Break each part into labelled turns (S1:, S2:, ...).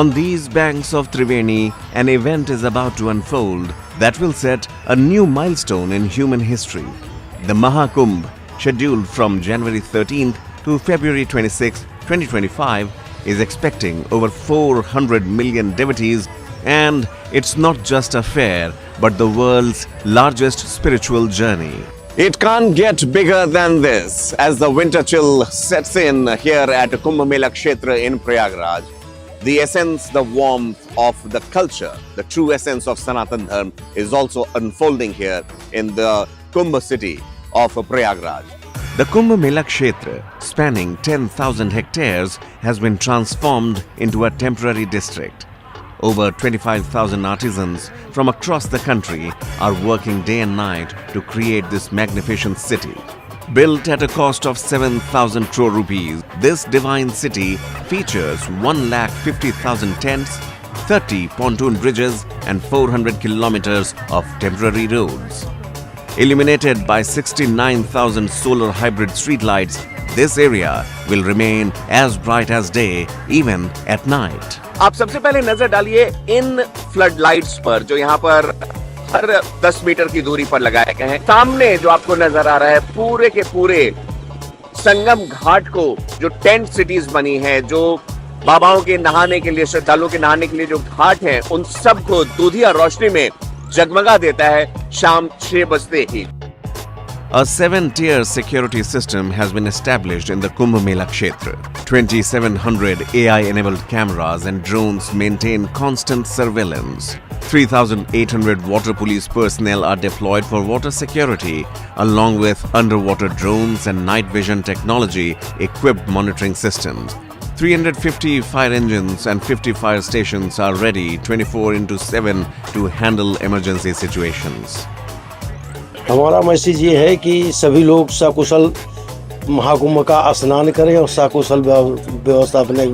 S1: On these banks of Triveni, an event is about to unfold that will set a new milestone in human history. The Mahakumbh, scheduled from January 13th to February 26, 2025, is expecting over 400 million devotees, and it's not just a fair, but the world's largest spiritual journey. It can't get bigger than this as the winter chill sets in here at Kumbh Mela Kshetra in Prayagraj. The essence, the warmth of the culture, the true essence of Sanatan Dharma is also unfolding here in the Kumbh city of Prayagraj. The Kumbh Mela Kshetra, spanning 10,000 hectares, has been transformed into a temporary district. Over 25,000 artisans from across the country are working day and night to create this magnificent city. Built at a cost of 7,000 crore rupees, this divine city features 150,000 tents, 30 pontoon bridges and 400 kilometers of temporary roads. Illuminated by 69,000 solar hybrid streetlights, this area will remain as bright as day even at night. आप सबसे पहले नजर डालिए इन flood lights पर जो यहाँ पर हर 10 metre की दूरी पर लगाए गए हैं। सामने जो आपको नजर आ रहा है पूरे के पूरे संगम घाट को जो टेंट सिटीज बनी है, जो बाबाओं के नहाने के लिए, श्रद्धालुओं के नहाने के लिए जो घाट हैं, उन सबको दूधिया रोशनी में जगमगा देता है शाम 6 बजते ही। A 7-tier security system has been established in the Kumbh Mela Kshetra. 2,700 AI-enabled cameras and drones maintain constant surveillance. 3,800 water police personnel are deployed for water security, along with underwater drones and night vision technology-equipped monitoring systems. 350 fire engines and 50 fire stations are ready 24/7 to handle emergency situations.
S2: हमारा message ये है कि सभी लोग सकुशल महाकुंभ का स्नान करें और सकुशल व्यवस्था अपने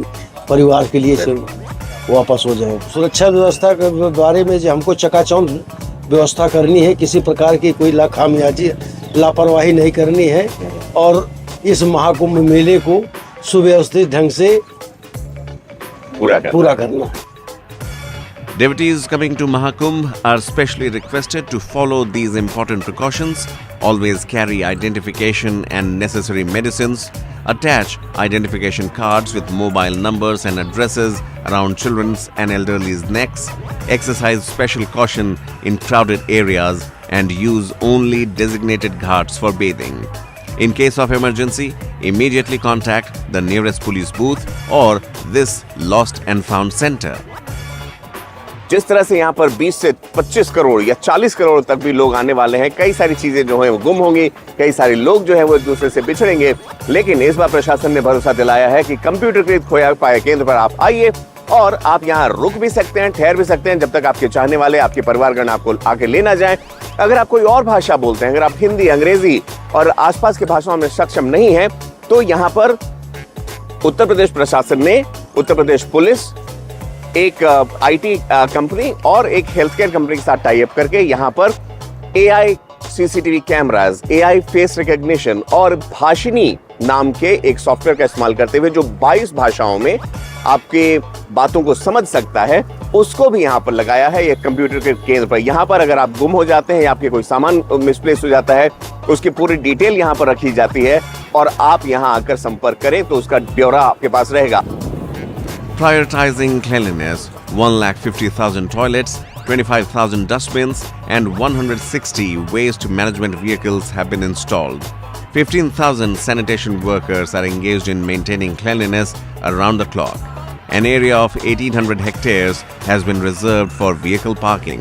S2: परिवार के लिए वापस हो जाए। सुरक्षा व्यवस्था के बारे में जो हमको चकाचौंध व्यवस्था करनी है, किसी प्रकार की कोई खामियाजी लापरवाही नहीं करनी है और इस महाकुंभ मेले को सुव्यवस्थित ढंग से पूरा करना है।
S1: Devotees coming to Mahakumbh are specially requested to follow these important precautions, always carry identification and necessary medicines, attach identification cards with mobile numbers and addresses around children's and elderly's necks, exercise special caution in crowded areas and use only designated ghats for bathing. In case of emergency, immediately contact the nearest police booth or this lost and found center. जिस तरह से यहाँ पर 20 से 25 करोड़ या 40 करोड़ तक भी लोग आने वाले हैं, कई सारी चीजें जो है वो गुम होंगी, कई सारे लोग जो है वो एक दूसरे से बिछड़ेंगे, लेकिन इस बार प्रशासन ने भरोसा दिलाया है कि कंप्यूटरकृत खोया पाया केंद्र पर आप आइए और आप यहाँ रुक भी सकते हैं, ठहर भी सकते हैं जब तक आपके चाहने वाले, आपके परिवारगण आपको आके ले ना जाए। अगर आप कोई और भाषा बोलते हैं, अगर आप हिंदी, अंग्रेजी और आसपास की भाषाओं में सक्षम नहीं है, तो यहाँ पर उत्तर प्रदेश प्रशासन ने, उत्तर प्रदेश पुलिस, एक आईटी कंपनी और एक हेल्थ केयर कंपनी के साथ टाई अप करके यहाँ पर AI CCTV cameras, AI face recognition और भाषिनी नाम के एक सॉफ्टवेयर का इस्तेमाल करते हुए जो 22 भाषाओं में आपके बातों को समझ सकता है, उसको भी यहाँ पर लगाया है एक कंप्यूटर के केंद्र पर। यहाँ पर अगर आप गुम हो जाते हैं या आपके कोई सामान मिसप्लेस हो जाता है, उसकी पूरी डिटेल यहाँ पर रखी जाती है और आप यहाँ आकर संपर्क करें तो उसका ब्यौरा आपके पास रहेगा। Prioritizing cleanliness, 150,000 toilets, 25,000 dustbins and 160 waste management vehicles have been installed. 15,000 sanitation workers are engaged in maintaining cleanliness around the clock. An area of 1,800 hectares has been reserved for vehicle parking.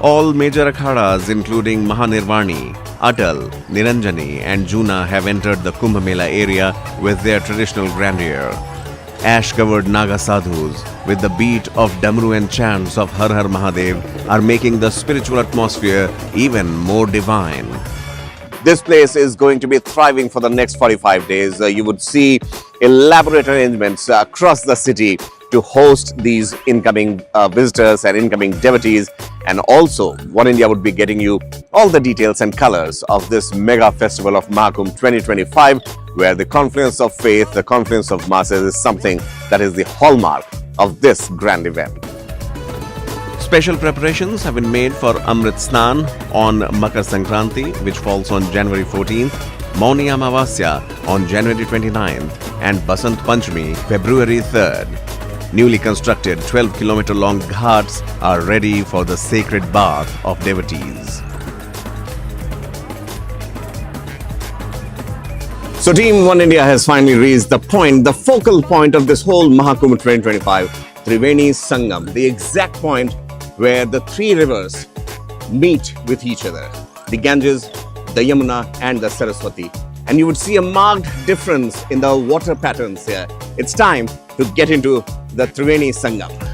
S1: All major akhadas including Mahanirvani, Atal, Niranjani and Juna have entered the Kumbh Mela area with their traditional grandeur. Ash-covered Naga sadhus with the beat of Damru and chants of Har Har Mahadev are making the spiritual atmosphere even more divine. This place is going to be thriving for the next 45 days. You would see elaborate arrangements across the city to host these incoming visitors and incoming devotees. And also, One India would be getting you all the details and colors of this mega festival of Mahakumbh 2025, where the confluence of faith, the confluence of masses is something that is the hallmark of this grand event. Special preparations have been made for Amrit Snan on Makar Sankranti, which falls on January 14th, Mauni Amavasya on January 29th, and Basant Panchami, February 3rd. Newly constructed 12-kilometer long ghats are ready for the sacred bath of devotees. So Team One India has finally reached the point, the focal point of this whole Mahakumbh 2025, Triveni Sangam, the exact point where the three rivers meet with each other, the Ganges, the Yamuna and the Saraswati. And you would see a marked difference in the water patterns here. It's time to get into the Triveni Sangam.